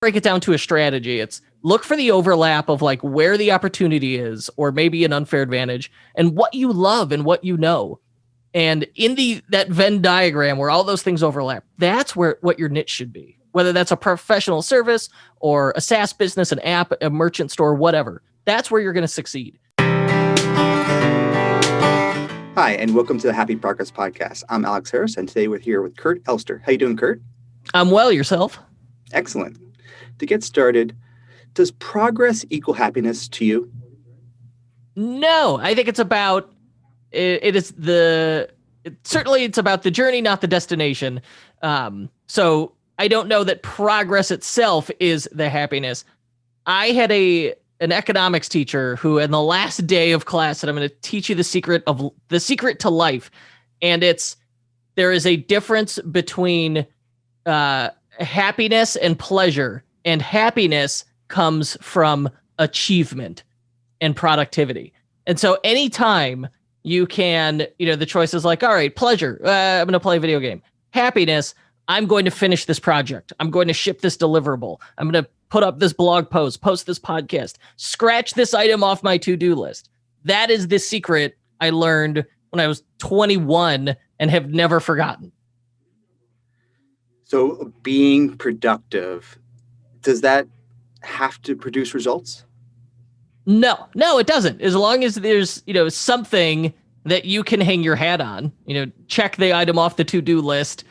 break it down to a strategy. It's look for the overlap of like where the opportunity is, or maybe an unfair advantage, and what you love and what you know. And in that Venn diagram where all those things overlap, that's what your niche should be. Whether that's a professional service or a SaaS business, an app, a merchant store, whatever. That's where you're going to succeed. Hi, and welcome to the Happy Progress Podcast. I'm Alex Harris, and today we're here with Kurt Elster. How you doing, Kurt? I'm well. Yourself? Excellent. To get started, does progress equal happiness to you? No, I think it's about certainly it's about the journey, not the destination. So I don't know that progress itself is the happiness. I had an economics teacher who, in the last day of class, said, "I'm going to teach you the secret to life," and there is a difference between happiness and pleasure, and happiness comes from achievement and productivity. And so, anytime you can, the choice is like, all right, pleasure, I'm going to play a video game. Happiness, I'm going to finish this project. I'm going to ship this deliverable. I'm going to put up this blog post this podcast, scratch this item off my to-do list. That is the secret I learned when I was 21 and have never forgotten. So being productive, does that have to produce results? No, it doesn't. As long as there's, something that you can hang your hat on, check the item off the to-do list,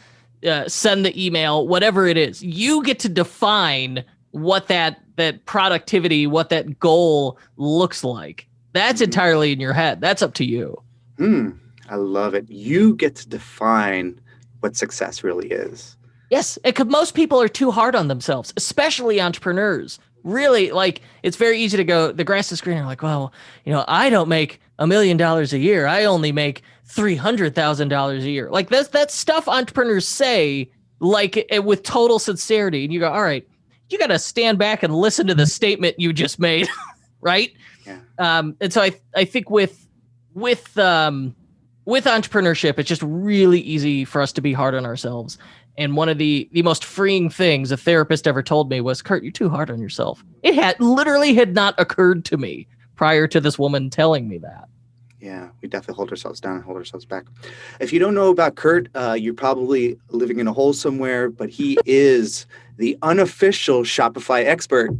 send the email, whatever it is, you get to define what that productivity, what that goal looks like. That's entirely in your head. That's up to you. I love it. You get to define what success really is. Yes, because most people are too hard on themselves, especially entrepreneurs. Really, like, it's very easy to go, the grass is greener, like, well, I don't make $1 million a year. I only make $300,000 a year. Like, that's stuff entrepreneurs say, like, with total sincerity. And you go, all right, you got to stand back and listen to the statement you just made, right? Yeah. And so I think with entrepreneurship, it's just really easy for us to be hard on ourselves. And one of the most freeing things a therapist ever told me was, Kurt, you're too hard on yourself. It had not occurred to me prior to this woman telling me that. Yeah, we definitely hold ourselves down and hold ourselves back. If you don't know about Kurt, you're probably living in a hole somewhere, but he is the unofficial Shopify expert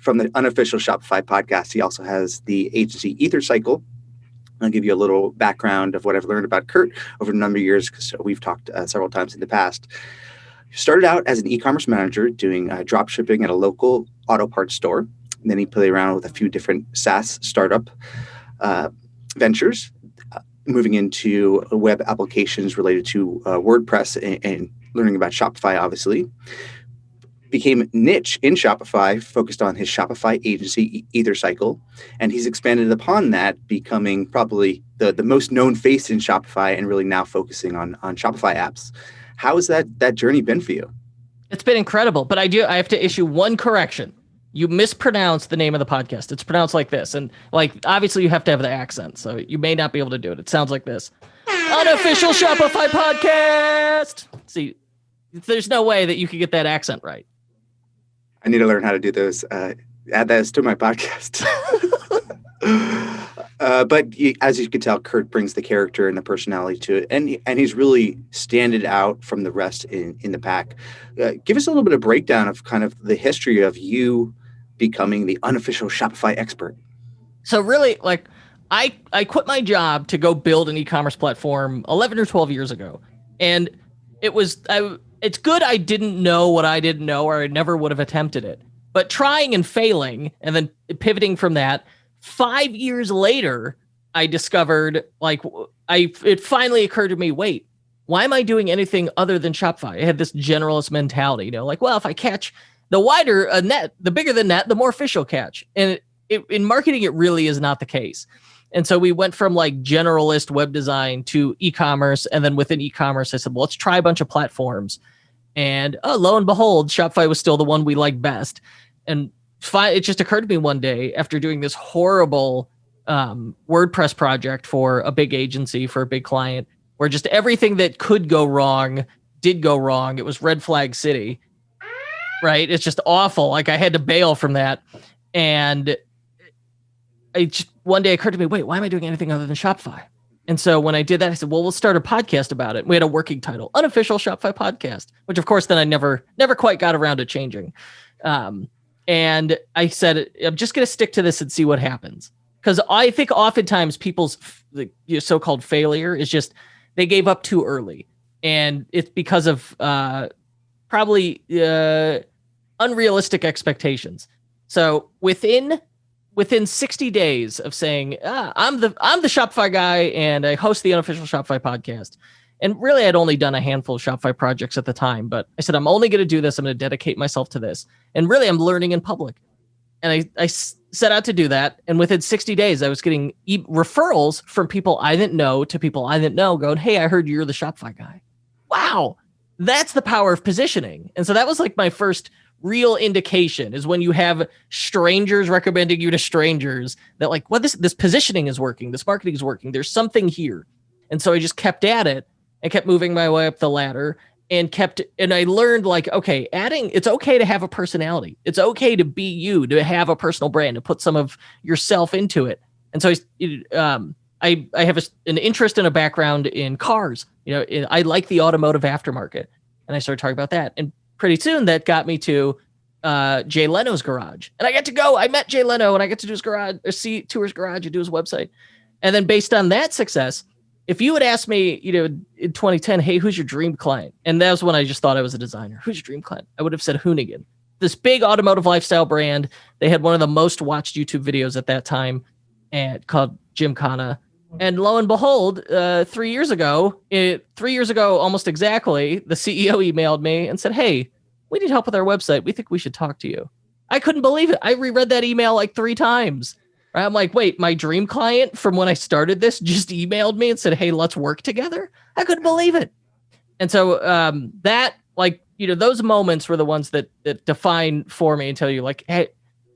from the Unofficial Shopify podcast. He also has the agency Ether Cycle. I'll give you a little background of what I've learned about Kurt over a number of years, because we've talked several times in the past. He started out as an e-commerce manager doing drop shipping at a local auto parts store. And then he played around with a few different SaaS startup ventures, moving into web applications related to WordPress and learning about Shopify, obviously. Became niche in Shopify, focused on his Shopify agency, Ether Cycle, and he's expanded upon that, becoming probably the most known face in Shopify and really now focusing on Shopify apps. How has that journey been for you? It's been incredible, but I have to issue one correction. You mispronounced the name of the podcast. It's pronounced like this, and like obviously you have to have the accent, so you may not be able to do it. It sounds like this: Unofficial Shopify Podcast. See, there's no way that you could get that accent right. I need to learn how to do those. Add those to my podcast. But as you can tell, Kurt brings the character and the personality to it, and he's really standed out from the rest in the pack. Give us a little bit of breakdown of kind of the history of you becoming the unofficial Shopify expert. So really, like, I quit my job to go build an e-commerce platform 11 or 12 years ago, and it's good I didn't know what I didn't know, or I never would have attempted it. But trying and failing, and then pivoting from that, 5 years later, I discovered, it finally occurred to me, wait, why am I doing anything other than Shopify? I had this generalist mentality, well, if I catch the wider a net, the bigger the net, the more fish will catch. And in marketing, it really is not the case. And so we went from like generalist web design to e-commerce. And then within e-commerce, I said, well, let's try a bunch of platforms. And lo and behold, Shopify was still the one we liked best. And it just occurred to me one day after doing this horrible WordPress project for a big agency, for a big client, where just everything that could go wrong did go wrong. It was red flag city. right? It's just awful. Like I had to bail from that. And one day it occurred to me, wait, why am I doing anything other than Shopify? And so when I did that, I said, well, we'll start a podcast about it. We had a working title, Unofficial Shopify Podcast, which of course then I never quite got around to changing. And I said, I'm just going to stick to this and see what happens. Because I think oftentimes people's so-called failure is just they gave up too early. And it's because of probably unrealistic expectations. So within 60 days of saying, I'm the Shopify guy and I host the Unofficial Shopify podcast. And really, I'd only done a handful of Shopify projects at the time, but I said, I'm only going to do this. I'm going to dedicate myself to this. And really, I'm learning in public. And I set out to do that. And within 60 days, I was getting referrals from people I didn't know to people I didn't know going, hey, I heard you're the Shopify guy. Wow. That's the power of positioning. And so that was like my first real indication, is when you have strangers recommending you to strangers that like, well, this positioning is working. This marketing is working. There's something here. And so I just kept at it and kept moving my way up the ladder and I learned like, okay, it's okay to have a personality. It's okay to be you, to have a personal brand, to put some of yourself into it. And so I have an interest and a background in cars. I like the automotive aftermarket, and I started talking about that. And pretty soon that got me to Jay Leno's garage. And I got to go. I met Jay Leno and I got to do his garage, tour his garage and do his website. And then based on that success, if you had asked me, in 2010, hey, who's your dream client? And that was when I just thought I was a designer. Who's your dream client? I would have said HOONIGAN, this big automotive lifestyle brand. They had one of the most watched YouTube videos at that time called Gymkhana. And lo and behold, 3 years ago, almost exactly, the CEO emailed me and said, hey, we need help with our website. We think we should talk to you. I couldn't believe it. I reread that email like 3 times. Right? I'm like, wait, my dream client from when I started this just emailed me and said, hey, let's work together. I couldn't believe it. And so that, like, those moments were the ones that define for me and tell you like, hey,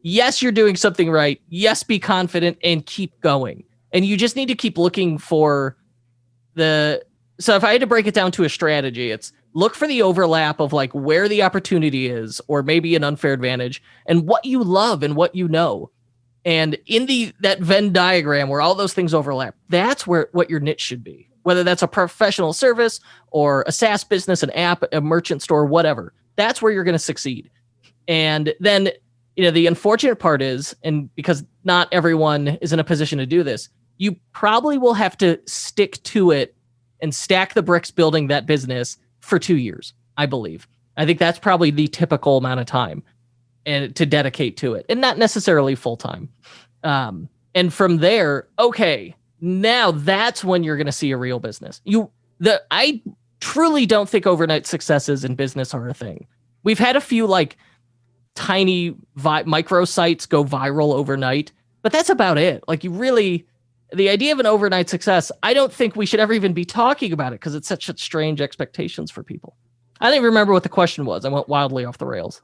yes, you're doing something right. Yes, be confident and keep going. And you just need to keep looking for so if I had to break it down to a strategy, it's look for the overlap of like where the opportunity is, or maybe an unfair advantage, and what you love and what you know. And in that Venn diagram where all those things overlap, that's what your niche should be. Whether that's a professional service or a SaaS business, an app, a merchant store, whatever, that's where you're going to succeed. And then, the unfortunate part is, and because not everyone is in a position to do this, you probably will have to stick to it and stack the bricks building that business for 2 years, I believe. I think that's probably the typical amount of time and to dedicate to it, and not necessarily full time. And from there, okay, now that's when you're going to see a real business. I truly don't think overnight successes in business are a thing. We've had a few like tiny micro sites go viral overnight, but that's about it. Like the idea of an overnight success, I don't think we should ever even be talking about it because it's such strange expectations for people. I don't even remember what the question was. I went wildly off the rails.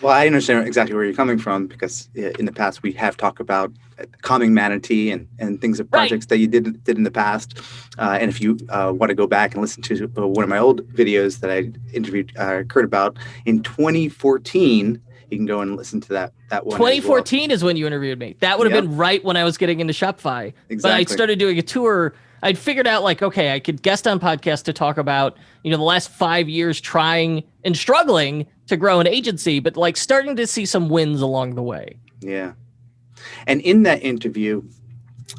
Well, I understand exactly where you're coming from, because in the past we have talked about calming manatee and things of projects that you did in the past. And if you want to go back and listen to one of my old videos that I interviewed Kurt about in 2014, you can go and listen to that one. 2014 is when you interviewed me. That would have been right when I was getting into Shopify. Exactly. But I started doing a tour. I'd figured out like, okay, I could guest on podcasts to talk about, the last 5 years trying and struggling to grow an agency, but like starting to see some wins along the way. Yeah. And in that interview,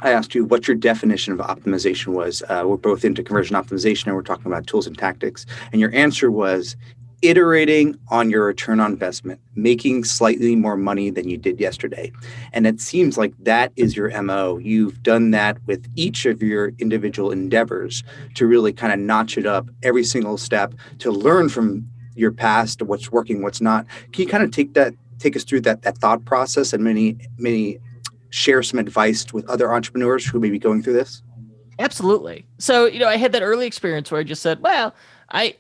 I asked you what your definition of optimization was. We're both into conversion optimization and we're talking about tools and tactics. And your answer was iterating on your return on investment, making slightly more money than you did yesterday. And it seems like that is your MO. You've done that with each of your individual endeavors to really kind of notch it up every single step, to learn from your past, what's working, what's not. Can you kind of take us through that thought process and maybe share some advice with other entrepreneurs who may be going through this? Absolutely. So, I had that early experience where I just said, well, I've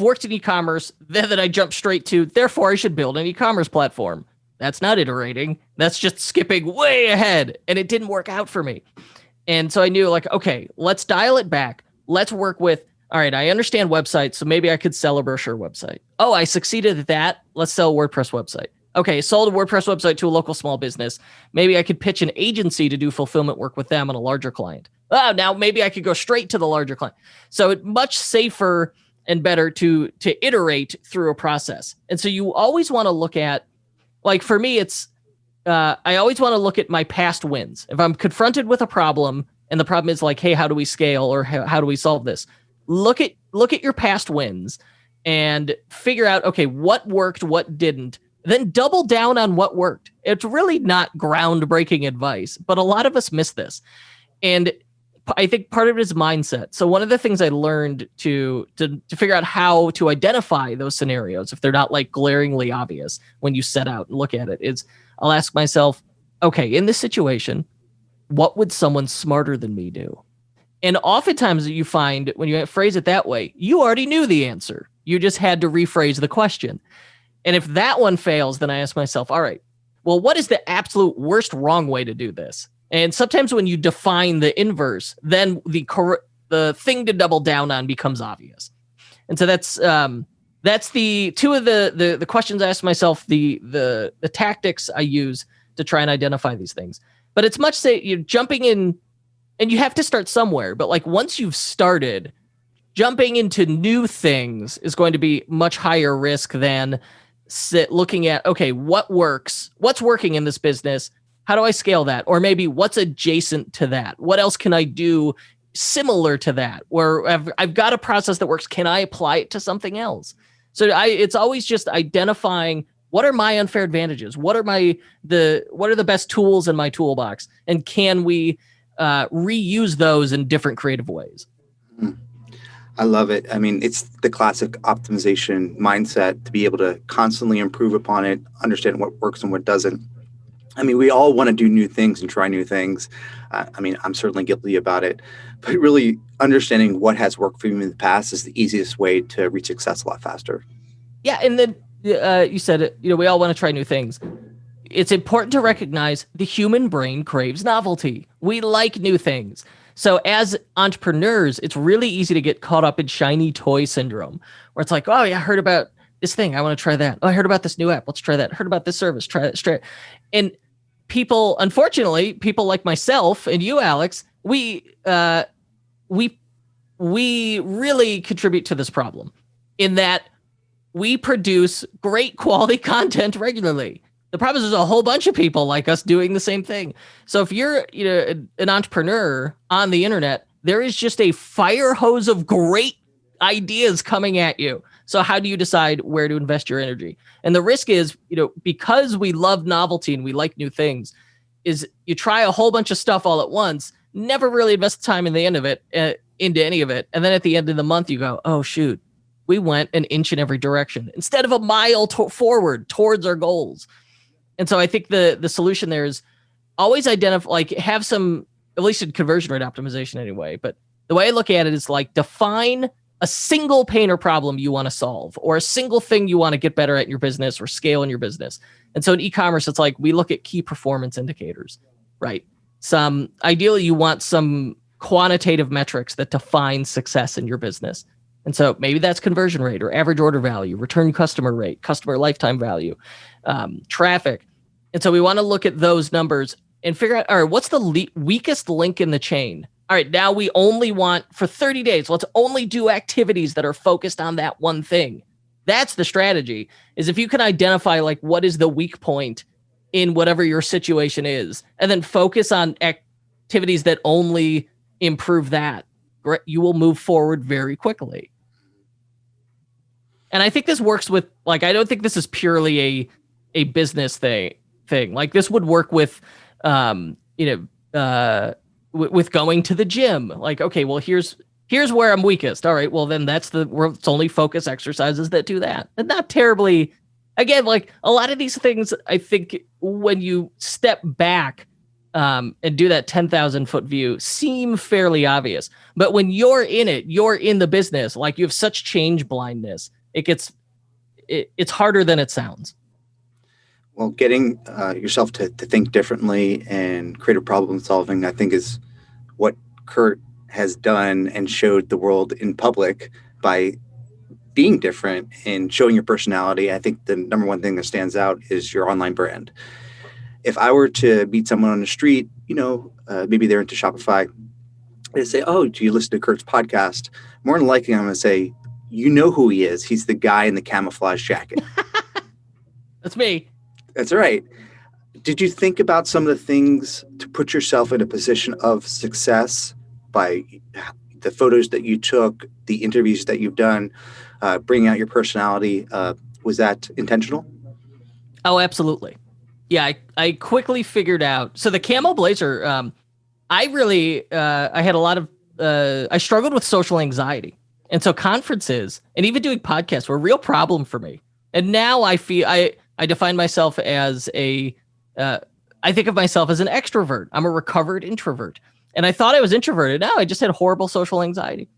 worked in e-commerce, then I jumped straight to, therefore I should build an e-commerce platform. That's not iterating. That's just skipping way ahead. And it didn't work out for me. And so I knew like, okay, let's dial it back. Let's work with All right, I understand websites, so maybe I could sell a brochure website. Oh, I succeeded at that. Let's sell a WordPress website. Okay, sold a WordPress website to a local small business. Maybe I could pitch an agency to do fulfillment work with them on a larger client. Oh, now maybe I could go straight to the larger client. So it's much safer and better to iterate through a process. And so you always want to look at, like for me, it's I always want to look at my past wins. If I'm confronted with a problem and the problem is like, hey, how do we scale or how do we solve this? Look at your past wins and figure out, okay, what worked, what didn't, then double down on what worked. It's really not groundbreaking advice, but a lot of us miss this. And I think part of it is mindset. So one of the things I learned to figure out how to identify those scenarios, if they're not like glaringly obvious when you set out and look at it, is I'll ask myself, okay, in this situation, what would someone smarter than me do? And oftentimes you find when you phrase it that way, you already knew the answer. You just had to rephrase the question. And if that one fails, then I ask myself, all right, well, what is the absolute worst wrong way to do this? And sometimes when you define the inverse, then the thing to double down on becomes obvious. And so that's the two of the questions I ask myself, the tactics I use to try and identify these things. But it's much say you're jumping in, and you have to start somewhere. But like once you've started, jumping into new things is going to be much higher risk than looking at, okay, what works, what's working in this business, how do I scale that? Or maybe what's adjacent to that? What else can I do similar to that? Or I've got a process that works. Can I apply it to something else? So it's always just identifying what are my unfair advantages? What are the best tools in my toolbox? And can we reuse those in different creative ways? I love it. I mean, it's the classic optimization mindset to be able to constantly improve upon it, understand what works and what doesn't. I mean, we all want to do new things and try new things. I mean, I'm certainly guilty about it, but really understanding what has worked for you in the past is the easiest way to reach success a lot faster. Yeah. And then you said it, we all want to try new things. It's important to recognize the human brain craves novelty. We like new things. So as entrepreneurs, it's really easy to get caught up in shiny toy syndrome, where it's like, oh yeah, I heard about this thing, I want to try that. Oh, I heard about this new app, let's try that. I heard about this service, try that straight. And unfortunately, people like myself and you, Alex, we really contribute to this problem in that we produce great quality content regularly. The problem is there's a whole bunch of people like us doing the same thing. So if you're an entrepreneur on the internet, there is just a fire hose of great ideas coming at you. So how do you decide where to invest your energy? And the risk is, because we love novelty and we like new things, is you try a whole bunch of stuff all at once, never really invest time in the end of it, into any of it. And then at the end of the month, you go, oh, shoot, we went an inch in every direction instead of a mile forward towards our goals. And so I think the solution there is always identify, like have some, at least in conversion rate optimization anyway. But the way I look at it is like define a single pain or problem you want to solve, or a single thing you want to get better at in your business or scale in your business. And so in e-commerce, it's like we look at key performance indicators, right? Ideally you want some quantitative metrics that define success in your business. And so maybe that's conversion rate or average order value, return customer rate, customer lifetime value, traffic. And so we want to look at those numbers and figure out, all right, what's the weakest link in the chain? All right, now we only want for 30 days, let's only do activities that are focused on that one thing. That's the strategy, is if you can identify like what is the weak point in whatever your situation is, and then focus on activities that only improve that, you will move forward very quickly. And I think this works with, like, I don't think this is purely a business thing. Like this would work with, with going to the gym. Like, okay, well, here's where I'm weakest. All right, well then it's only focus exercises that do that. And not terribly, again, like a lot of these things, I think when you step back and do that 10,000 foot view, seem fairly obvious. But when you're in it, you're in the business, like you have such change blindness, it's harder than it sounds. Well, getting yourself to think differently and creative problem solving, I think, is what Kurt has done and showed the world in public by being different and showing your personality. I think the number one thing that stands out is your online brand. If I were to meet someone on the street, maybe they're into Shopify, they say, "Oh, do you listen to Kurt's podcast?" More than likely, I'm going to say, "You know who he is. He's the guy in the camouflage jacket." That's me. That's right. Did you think about some of the things to put yourself in a position of success by the photos that you took, the interviews that you've done, bringing out your personality? Was that intentional? Oh, absolutely. Yeah, I quickly figured out. So the camo blazer, I had a lot of, I struggled with social anxiety. And so conferences and even doing podcasts were a real problem for me. And now I feel, I define myself as I think of myself as an extrovert. I'm a recovered introvert. And I thought I was introverted. No, I just had horrible social anxiety.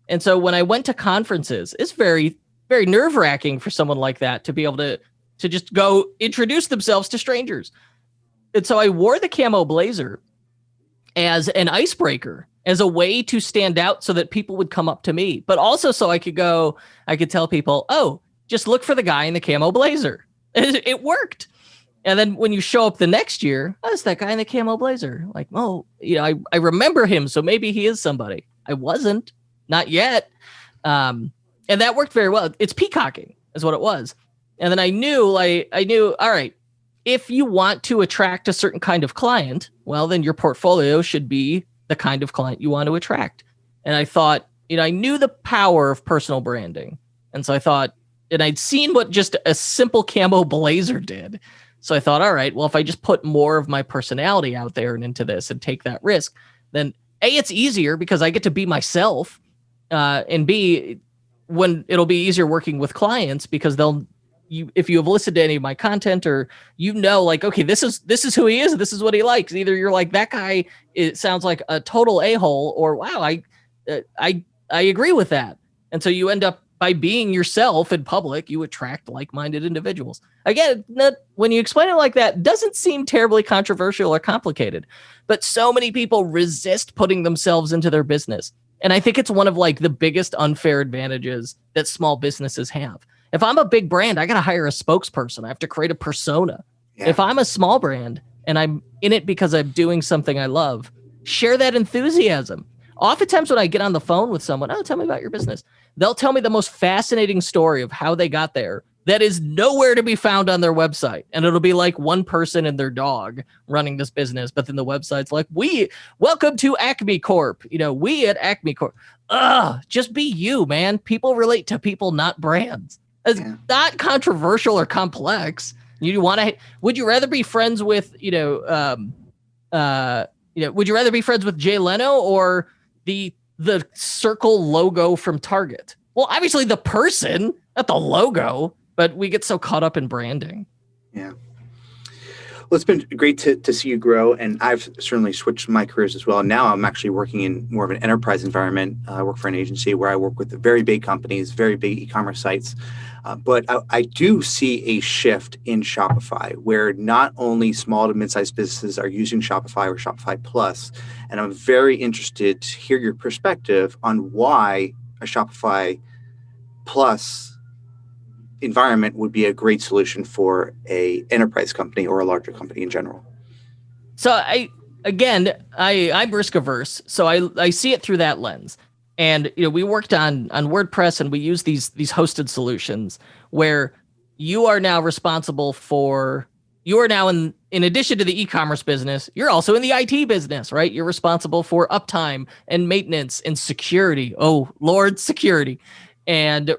And so when I went to conferences, it's very, very nerve-wracking for someone like that to be able to just go introduce themselves to strangers. And so I wore the camo blazer as an icebreaker, as a way to stand out so that people would come up to me, but also so I could tell people, "Oh, just look for the guy in the camo blazer." It worked. And then when you show up the next year, "Oh, it's that guy in the camo blazer." Like, "Oh, I remember him, so maybe he is somebody." I wasn't, not yet. And that worked very well. It's peacocking is what it was. And then I knew, all right, if you want to attract a certain kind of client, well, then your portfolio should be the kind of client you want to attract. And I thought, I knew the power of personal branding. And so I thought, and I'd seen what just a simple camo blazer did. So I thought, all right, well, if I just put more of my personality out there and into this and take that risk, then A, it's easier because I get to be myself. And B, when it'll be easier working with clients because if you have listened to any of my content or like, okay, this is who he is, this is what he likes. Either you're like, that guy, it sounds like a total a-hole, or wow, I agree with that. And so you end up by being yourself in public, you attract like-minded individuals. Again, when you explain it like that, doesn't seem terribly controversial or complicated, but so many people resist putting themselves into their business. And I think it's one of like the biggest unfair advantages that small businesses have. If I'm a big brand, I got to hire a spokesperson. I have to create a persona. Yeah. If I'm a small brand and I'm in it because I'm doing something I love, share that enthusiasm. Oftentimes when I get on the phone with someone, "Oh, tell me about your business," they'll tell me the most fascinating story of how they got there that is nowhere to be found on their website. And it'll be like one person and their dog running this business. But then the website's like, welcome to Acme Corp. We at Acme Corp. Just be you, man. People relate to people, not brands. It's not controversial or complex. Would you rather be friends with, would you rather be friends with Jay Leno or the circle logo from Target? Well, obviously the person, not the logo, but we get so caught up in branding. Yeah. Well, it's been great to see you grow, and I've certainly switched my careers as well. Now I'm actually working in more of an enterprise environment. I work for an agency where I work with very big companies, very big e-commerce sites. But I do see a shift in Shopify where not only small to mid-sized businesses are using Shopify or Shopify Plus, and I'm very interested to hear your perspective on why a Shopify Plus environment would be a great solution for a enterprise company or a larger company in general. So I'm risk averse, so I see it through that lens. And we worked on WordPress, and we use these hosted solutions where you are now responsible for. You are now in addition to the e-commerce business, you're also in the IT business, right? You're responsible for uptime and maintenance and security. Oh Lord, security and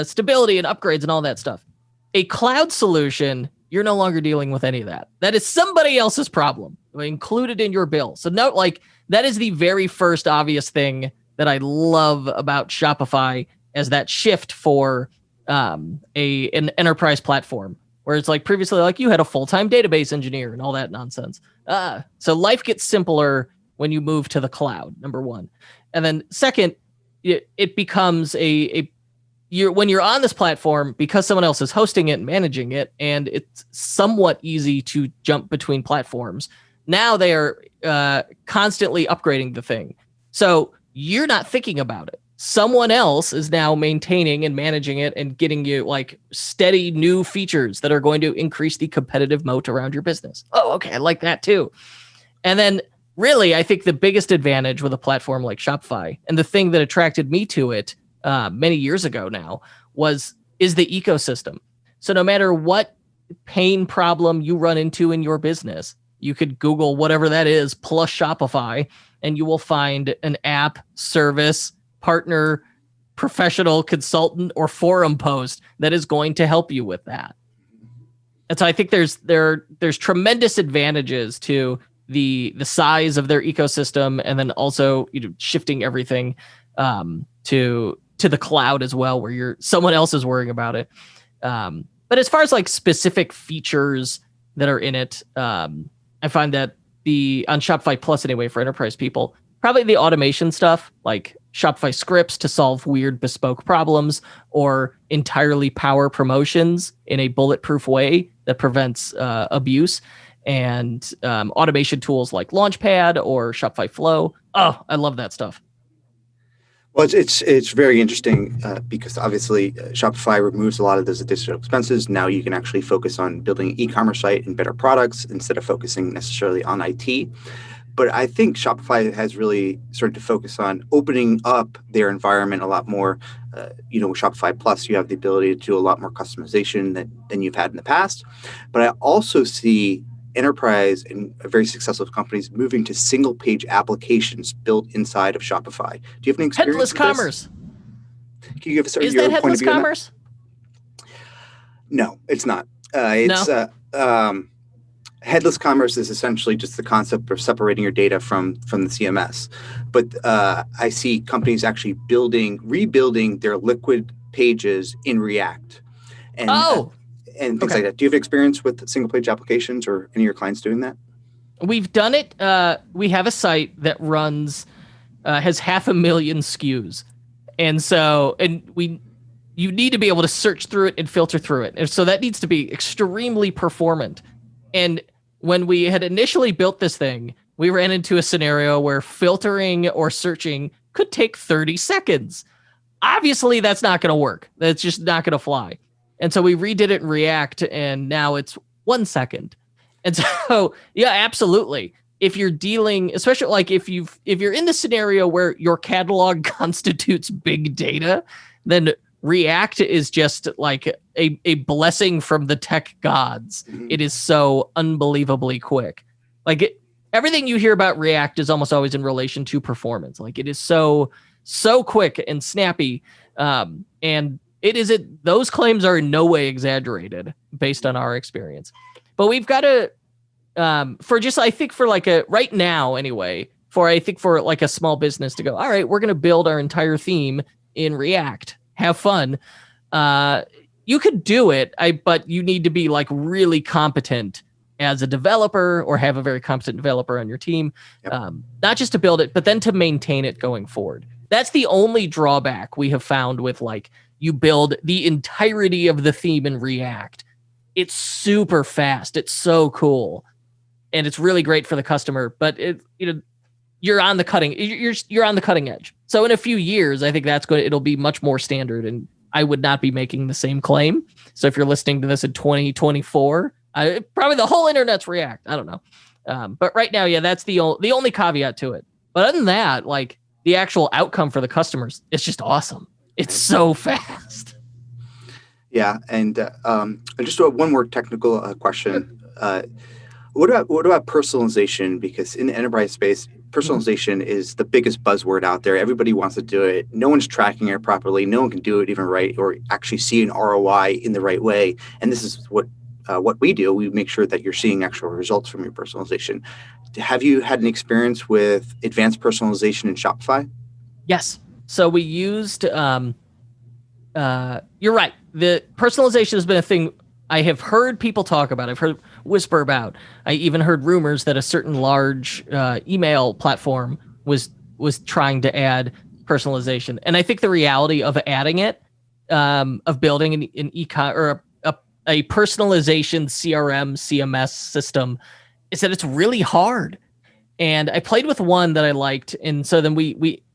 stability and upgrades and all that stuff. A cloud solution, you're no longer dealing with any of that. That is somebody else's problem, included in your bill. So note, that is the very first obvious thing that I love about Shopify as that shift for an enterprise platform, where it's like previously, like you had a full-time database engineer and all that nonsense. So life gets simpler when you move to the cloud, number one. And then second, it becomes when you're on this platform, because someone else is hosting it and managing it, and it's somewhat easy to jump between platforms. Now they are constantly upgrading the thing. So you're not thinking about it. Someone else is now maintaining and managing it and getting you like steady new features that are going to increase the competitive moat around your business. Oh, okay. I like that too. And then really, I think the biggest advantage with a platform like Shopify, and the thing that attracted me to it many years ago now, is the ecosystem. So no matter what pain problem you run into in your business, you could Google whatever that is plus Shopify, and you will find an app, service, partner, professional consultant, or forum post that is going to help you with that. And so I think there's tremendous advantages to the size of their ecosystem, and then also shifting everything to the cloud as well, where someone else is worrying about it. But as far as like specific features that are in it, I find that on Shopify Plus anyway, for enterprise people, probably the automation stuff, like Shopify scripts to solve weird bespoke problems, or entirely power promotions in a bulletproof way that prevents abuse, and automation tools like Launchpad or Shopify Flow. Oh, I love that stuff. Well, it's very interesting because obviously Shopify removes a lot of those additional expenses. Now you can actually focus on building an e-commerce site and better products instead of focusing necessarily on IT. But I think Shopify has really started to focus on opening up their environment a lot more. With Shopify Plus, you have the ability to do a lot more customization than you've had in the past. But I also see enterprise and very successful companies moving to single page applications built inside of Shopify. Do you have any experience headless with commerce? This? Can you give us Is your that point of headless view commerce? On that? No, it's not. Headless commerce is essentially just the concept of separating your data from the CMS. But I see companies actually rebuilding their liquid pages in React. And things like that. Do you have experience with single page applications, or any of your clients doing that? We've done it. We have a site that has 500,000 SKUs. And so, you need to be able to search through it and filter through it. And so that needs to be extremely performant. And when we had initially built this thing, we ran into a scenario where filtering or searching could take 30 seconds. Obviously, that's not going to work. That's just not going to fly. And so we redid it in React, and now it's 1 second. And so, yeah, absolutely. If you're dealing, especially like if you're in the scenario where your catalog constitutes big data, then React is just like a blessing from the tech gods. Mm-hmm. It is so unbelievably quick. Like everything you hear about React is almost always in relation to performance. Like it is so quick and snappy. And those claims are in no way exaggerated based on our experience. But we've got to, for right now anyway, for like a small business to go, all right, we're going to build our entire theme in React. Have fun. You could do it, but you need to be like really competent as a developer, or have a very competent developer on your team. Yep. Not just to build it, but then to maintain it going forward. That's the only drawback we have found with like, you build the entirety of the theme in React. It's super fast. It's so cool. And it's really great for the customer, but you're on the cutting edge. So in a few years, I think it'll be much more standard, and I would not be making the same claim. So if you're listening to this in 2024, probably the whole internet's React. I don't know. But right now, yeah, that's the only caveat to it. But other than that, like the actual outcome for the customers, it's just awesome. It's so fast. Yeah. And just one more technical question. What about personalization? Because in the enterprise space, personalization is the biggest buzzword out there. Everybody wants to do it. No one's tracking it properly. No one can do it even right, or actually see an ROI in the right way. And this is what we do. We make sure that you're seeing actual results from your personalization. Have you had an experience with advanced personalization in Shopify? Yes. So we used, you're right. The personalization has been a thing I have heard people talk about. I've heard whisper about. I even heard rumors that a certain large email platform was trying to add personalization. And I think the reality of adding it, of building an e-com or a personalization CRM, CMS system, is that it's really hard. and I played with one that I liked. And so then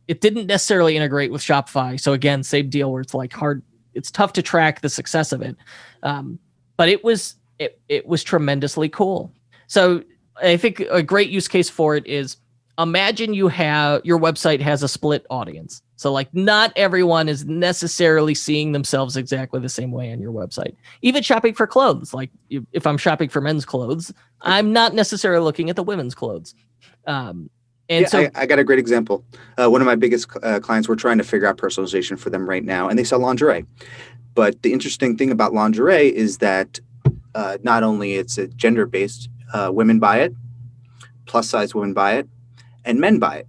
it didn't necessarily integrate with Shopify. So again, same deal where it's like it's tough to track the success of it. But it was tremendously cool. So I think a great use case for it is, imagine your website has a split audience. So like not everyone is necessarily seeing themselves exactly the same way on your website. Even shopping for clothes, like if I'm shopping for men's clothes, I'm not necessarily looking at the women's clothes. I got a great example. One of my biggest clients, we're trying to figure out personalization for them right now, and they sell lingerie. But the interesting thing about lingerie is that not only it's a gender-based, women buy it, plus-size women buy it, and men buy it.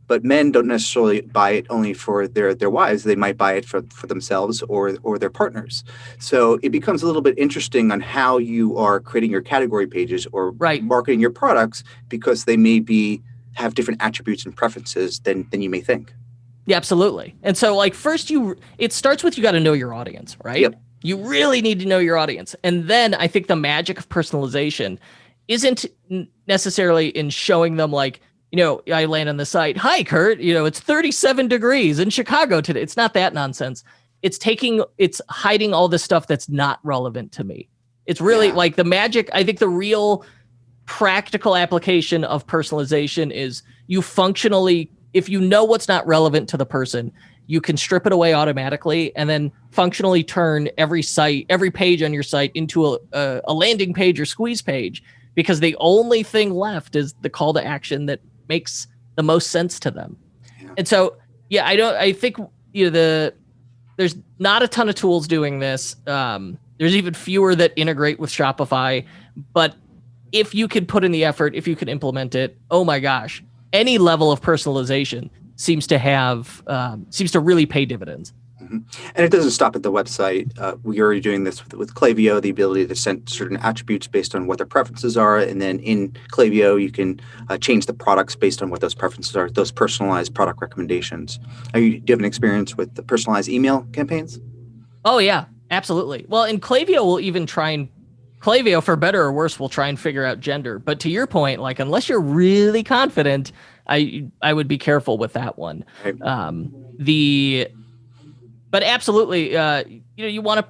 But men don't necessarily buy it only for their wives. They might buy it for themselves or their partners. So it becomes a little bit interesting on how you are creating your category pages or marketing your products, because they may have different attributes and preferences than you may think. Yeah, absolutely. And so like first it starts with, you got to know your audience, right? Yep. You really need to know your audience. And then I think the magic of personalization isn't necessarily in showing them like, I land on the site, hi, Kurt, it's 37 degrees in Chicago today. It's not that nonsense. It's hiding all the stuff that's not relevant to me. It's really like the magic. I think the real practical application of personalization is you functionally, if you know what's not relevant to the person, you can strip it away automatically and then functionally turn every page on your site into a landing page or squeeze page, because the only thing left is the call to action that makes the most sense to them. Yeah. And so, I think, there's not a ton of tools doing this. There's even fewer that integrate with Shopify, but if you could put in the effort, if you could implement it, oh my gosh, any level of personalization seems to really pay dividends. Mm-hmm. And it doesn't stop at the website. We're already doing this with Klaviyo, the ability to set certain attributes based on what their preferences are. And then in Klaviyo, you can change the products based on what those preferences are, those personalized product recommendations. Do you have an experience with the personalized email campaigns? Oh, yeah, absolutely. Well, and Klaviyo, for better or worse, will try and figure out gender. But to your point, like, unless you're really confident, I would be careful with that one. Right. But absolutely, you want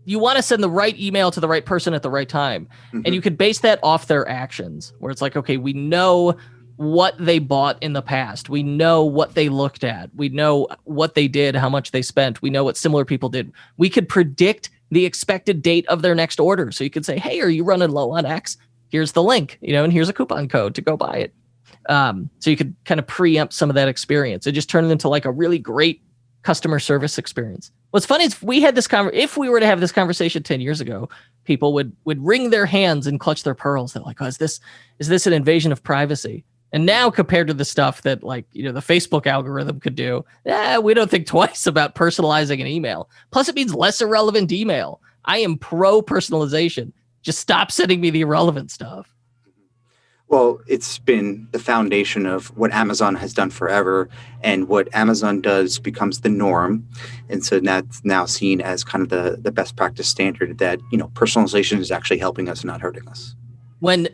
to send the right email to the right person at the right time. Mm-hmm. And you could base that off their actions, where it's like, okay, we know what they bought in the past. We know what they looked at. We know what they did, how much they spent. We know what similar people did. We could predict the expected date of their next order. So you could say, hey, are you running low on X? Here's the link, and here's a coupon code to go buy it. So you could kind of preempt some of that experience. It just turned into like a really great customer service experience. What's funny is if we were to have this conversation 10 years ago, people would wring their hands and clutch their pearls. They're like, oh, is this an invasion of privacy? And now compared to the stuff that the Facebook algorithm could do, we don't think twice about personalizing an email. Plus it means less irrelevant email. I am pro personalization. Just stop sending me the irrelevant stuff. Well, it's been the foundation of what Amazon has done forever, and what Amazon does becomes the norm. And so that's now seen as kind of the best practice standard that, personalization is actually helping us, not hurting us. When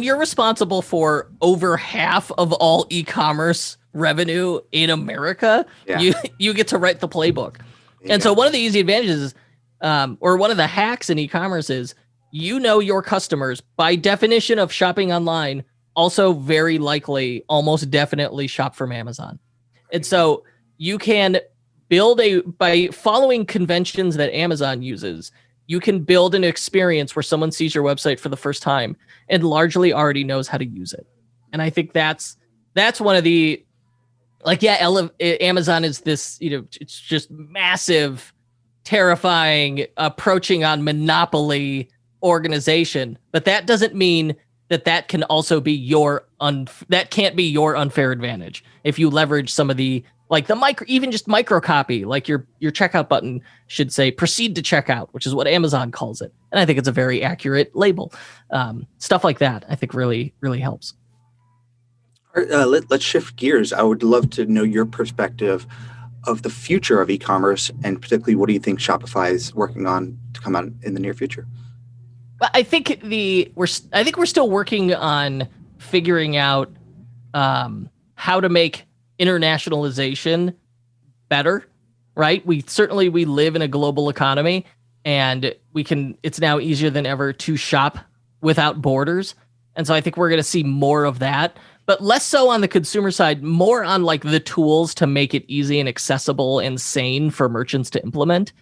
you're responsible for over half of all e-commerce revenue in America, you get to write the playbook. And so one of the easy advantages or one of the hacks in e-commerce is, your customers, by definition of shopping online, also very likely, almost definitely shop from Amazon. And so you can by following conventions that Amazon uses, you can build an experience where someone sees your website for the first time and largely already knows how to use it. And I think that's one of the, Amazon is this, it's just massive, terrifying, approaching on monopoly organization, but that doesn't mean that can also be that can't be your unfair advantage if you leverage some of the micro copy, like your checkout button should say proceed to checkout, which is what Amazon calls it, and I think it's a very accurate label. Stuff like that I think really helps. All right, let's shift gears. I would love to know your perspective of the future of e-commerce, and particularly what do you think Shopify is working on to come out in the near future? I think we're still working on figuring out how to make internationalization better, right? We live in a global economy, and it's now easier than ever to shop without borders. And so I think we're going to see more of that, but less so on the consumer side, more on like the tools to make it easy and accessible and sane for merchants to implement.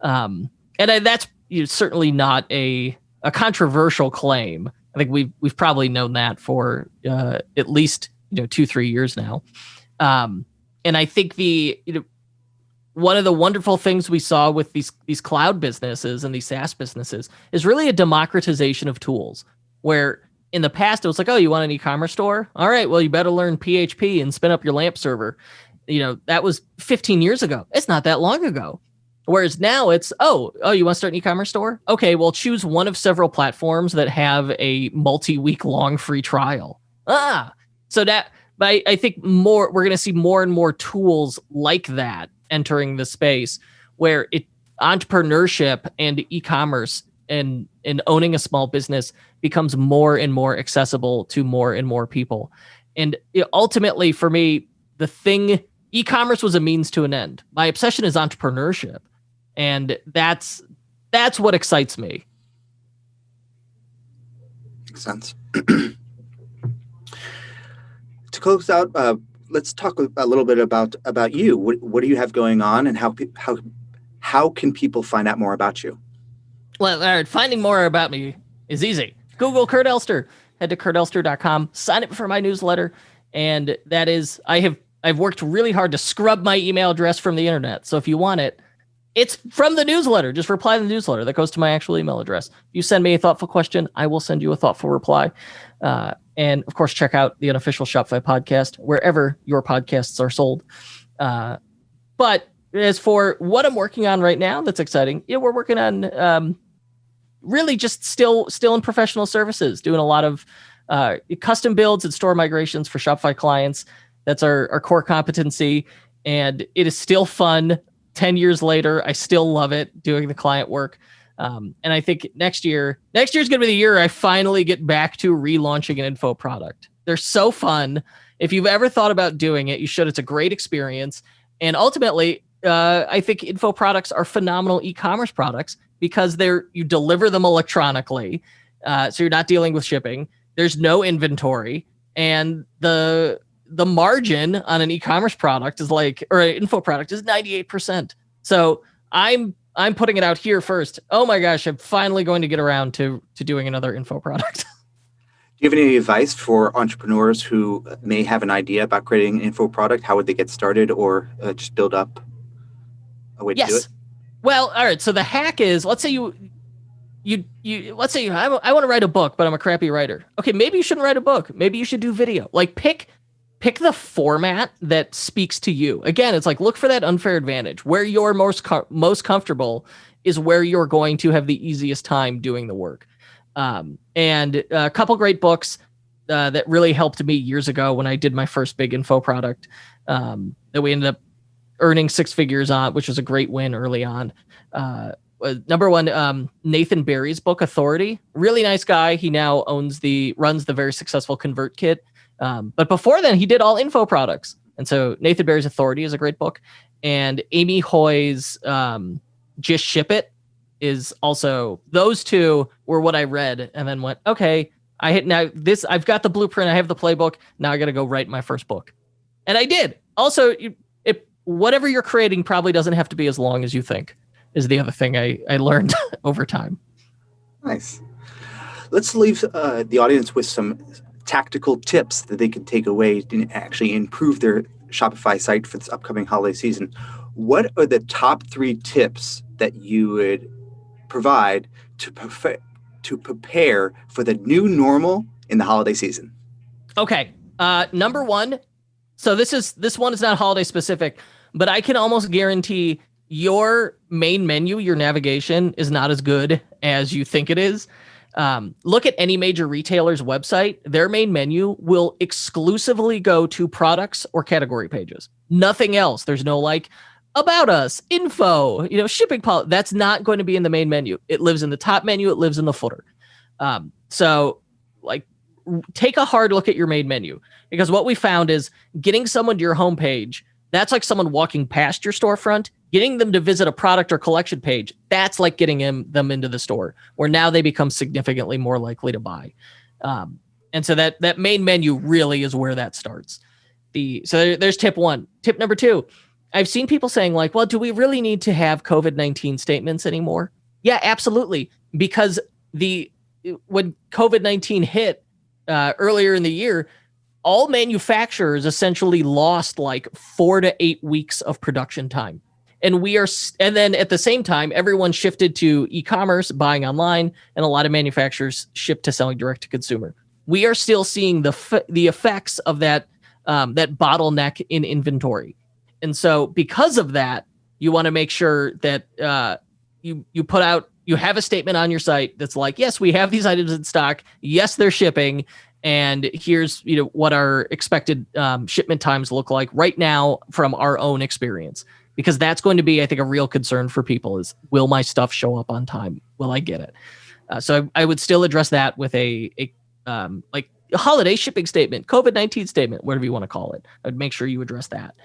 That's certainly not a controversial claim. I think we've probably known that for at least 2-3 years now. And I think one of the wonderful things we saw with these cloud businesses and these SaaS businesses is really a democratization of tools, where in the past it was like, oh, you want an e-commerce store? All right, well, you better learn PHP and spin up your LAMP server. That was 15 years ago. It's not that long ago. Whereas now it's, you want to start an e-commerce store? Okay, well, choose one of several platforms that have a multi-week long free trial. So that, but I think we're going to see more and more tools like that entering the space, where entrepreneurship and e-commerce and owning a small business becomes more and more accessible to more and more people. And ultimately, for me, e-commerce was a means to an end. My obsession is entrepreneurship, and that's what excites me. Makes sense. To close out, let's talk a little bit about you. What do you have going on, and how can people find out more about you? Well, all right, finding more about me is easy. Google Kurt Elster. Head to kurtelster.com. Sign up for my newsletter, and that is I've worked really hard to scrub my email address from the internet. So if you want it, it's from the newsletter. Just reply to the newsletter. That goes to my actual email address. If you send me a thoughtful question, I will send you a thoughtful reply. And of course, check out the Unofficial Shopify podcast wherever your podcasts are sold. But as for what I'm working on right now, that's exciting. We're working on really just still in professional services, doing a lot of custom builds and store migrations for Shopify clients. That's our core competency, and it is still fun. 10 years later, I still love it doing the client work. And I think next year's going to be the year I finally get back to relaunching an info product. They're so fun. If you've ever thought about doing it, you should. It's a great experience. And ultimately, I think info products are phenomenal e-commerce products because you deliver them electronically. So you're not dealing with shipping. There's no inventory, and the margin on an e-commerce product or an info product is 98%. So I'm putting it out here first. Oh my gosh, I'm finally going to get around to doing another info product. Do you have any advice for entrepreneurs who may have an idea about creating an info product? How would they get started, or just build up a way to do it? Well, all right. So the hack is, let's say let's say I want to write a book, but I'm a crappy writer. Okay, maybe you shouldn't write a book. Maybe you should do video. Like pick the format that speaks to you. Again, it's like, look for that unfair advantage. Where you're most comfortable is where you're going to have the easiest time doing the work. And a couple great books that really helped me years ago when I did my first big info product that we ended up earning 6 figures on, which was a great win early on. Number one, Nathan Barry's book, Authority. Really nice guy. He now runs the very successful ConvertKit. But before then, he did all info products. And so Nathan Barry's Authority is a great book. And Amy Hoy's Just Ship It is also, those two were what I read and then went, okay, I've got the blueprint. I have the playbook. Now I got to go write my first book. And I did. Also, whatever you're creating probably doesn't have to be as long as you think, is the other thing I learned over time. Nice. Let's leave the audience with some tactical tips that they can take away to actually improve their Shopify site for this upcoming holiday season. What are the top 3 tips that you would provide to prepare for the new normal in the holiday season? Okay. Number 1. So this one is not holiday specific, but I can almost guarantee your main menu, your navigation, is not as good as you think it is. Look at any major retailer's website. Their main menu will exclusively go to products or category pages. Nothing else. There's no about us, info, shipping policy. That's not going to be in the main menu. It lives in the top menu. It lives in the footer. So take a hard look at your main menu, because what we found is getting someone to your homepage, that's like someone walking past your storefront. Getting them to visit a product or collection page, that's like getting them into the store, where now they become significantly more likely to buy. And so that main menu really is where that starts. There's tip one. Tip number two, I've seen people saying like, well, do we really need to have COVID-19 statements anymore? Yeah, absolutely. Because when COVID-19 hit earlier in the year, all manufacturers essentially lost like 4 to 8 weeks of production time. And then at the same time, everyone shifted to e-commerce, buying online, and a lot of manufacturers shift to selling direct to consumer. We are still seeing the effects of that bottleneck in inventory. And so because of that, you want to make sure that you have a statement on your site that's like, yes, we have these items in stock. Yes, they're shipping. And here's what our expected shipment times look like right now from our own experience. Because that's going to be, I think, a real concern for people is, will my stuff show up on time? Will I get it? So I would still address that with a holiday shipping statement, COVID-19 statement, whatever you want to call it. I'd make sure you address that.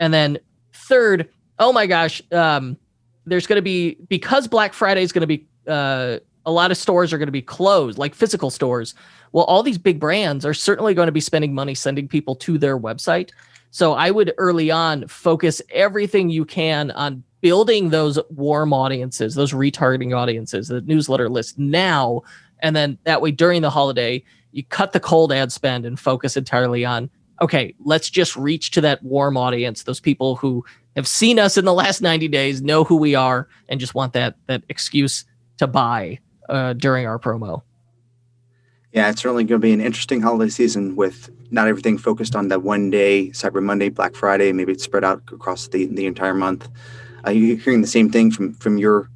And then third, oh my gosh, there's going to be, because Black Friday is going to be, a lot of stores are going to be closed, like physical stores. Well, all these big brands are certainly going to be spending money sending people to their website. So I would early on focus everything you can on building those warm audiences, those retargeting audiences, the newsletter list now. And then that way during the holiday, you cut the cold ad spend and focus entirely on, okay, let's just reach to that warm audience, those people who have seen us in the last 90 days, know who we are, and just want that excuse to buy during our promo. Yeah, it's certainly going to be an interesting holiday season with not everything focused on that one day, Cyber Monday, Black Friday. Maybe it's spread out across the entire month. Are you hearing the same thing from your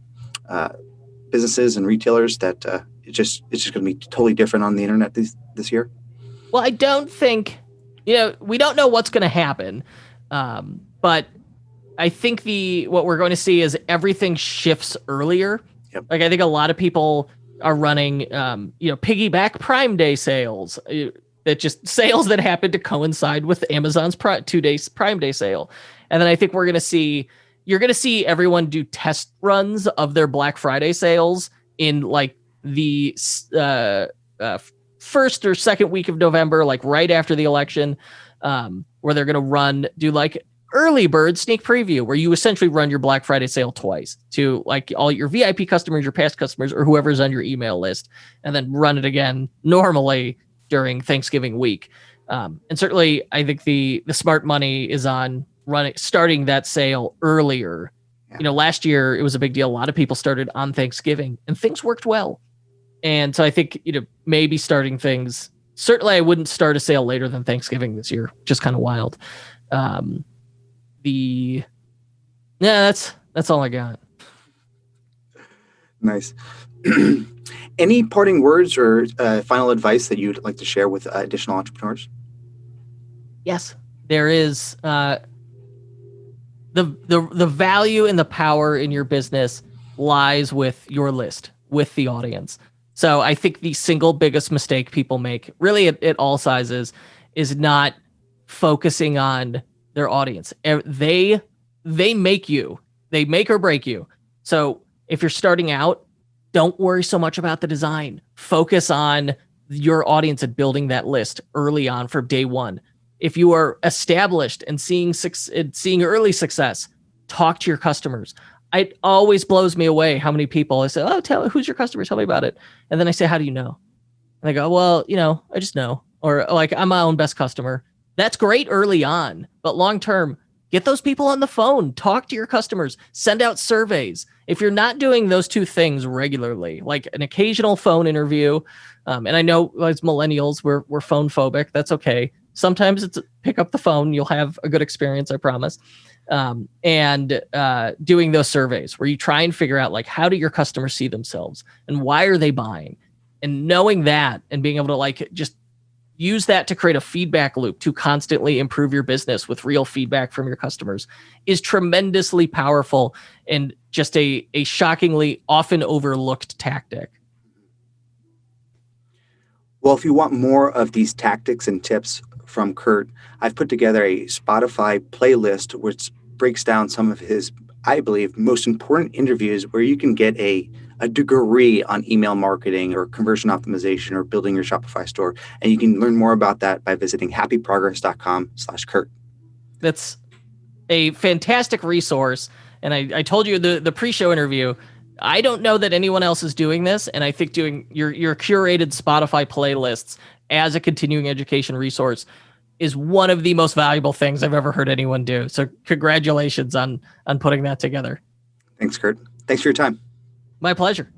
businesses and retailers that it's just going to be totally different on the internet this year? Well, I don't think, we don't know what's going to happen, but I think what we're going to see is everything shifts earlier. Yep. Like I think a lot of people are running, piggyback Prime Day sales, that just sales that happen to coincide with Amazon's 2 days Prime Day sale. And then I think you're going to see everyone do test runs of their Black Friday sales in like the first or second week of November, like right after the election, where they're going to do like early bird sneak preview, where you essentially run your Black Friday sale twice to like all your VIP customers, your past customers, or whoever's on your email list, and then run it again normally during Thanksgiving week. And certainly I think the smart money is on starting that sale earlier. Yeah. Last year it was a big deal. A lot of people started on Thanksgiving and things worked well. And so I think, maybe starting things, certainly I wouldn't start a sale later than Thanksgiving this year. Just kind of wild. That's all I got. Nice. Any parting words or final advice that you'd like to share with additional entrepreneurs? Yes, there is. The value and the power in your business lies with your list, with the audience. So I think the single biggest mistake people make, really at all sizes, is not focusing on their audience. They make you. They make or break you. So if you're starting out, don't worry so much about the design. Focus on your audience and building that list early on from day one. If you are established and seeing early success, talk to your customers. It always blows me away how many people I say, oh, who's your customer? Tell me about it. And then I say, how do you know? And they go, well, I just know. Or like, I'm my own best customer. That's great early on, but long-term, get those people on the phone, talk to your customers, send out surveys. If you're not doing those two things regularly, like an occasional phone interview, and I know as millennials, we're phone phobic. That's okay. Sometimes it's pick up the phone. You'll have a good experience, I promise. And doing those surveys where you try and figure out like, how do your customers see themselves and why are they buying? And knowing that and being able to like just use that to create a feedback loop to constantly improve your business with real feedback from your customers is tremendously powerful and just a shockingly often overlooked tactic. Well, if you want more of these tactics and tips from Kurt, I've put together a Spotify playlist which breaks down some of his, I believe, most important interviews where you can get a degree on email marketing or conversion optimization or building your Shopify store. And you can learn more about that by visiting happyprogress.com/Kurt. That's a fantastic resource. And I told you the pre-show interview, I don't know that anyone else is doing this. And I think doing your curated Spotify playlists as a continuing education resource is one of the most valuable things I've ever heard anyone do. So congratulations on putting that together. Thanks, Kurt. Thanks for your time. My pleasure.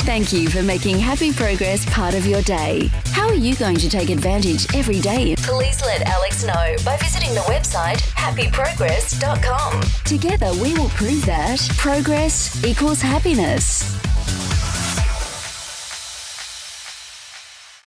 Thank you for making Happy Progress part of your day. How are you going to take advantage every day? Please let Alex know by visiting the website happyprogress.com. Together we will prove that progress equals happiness.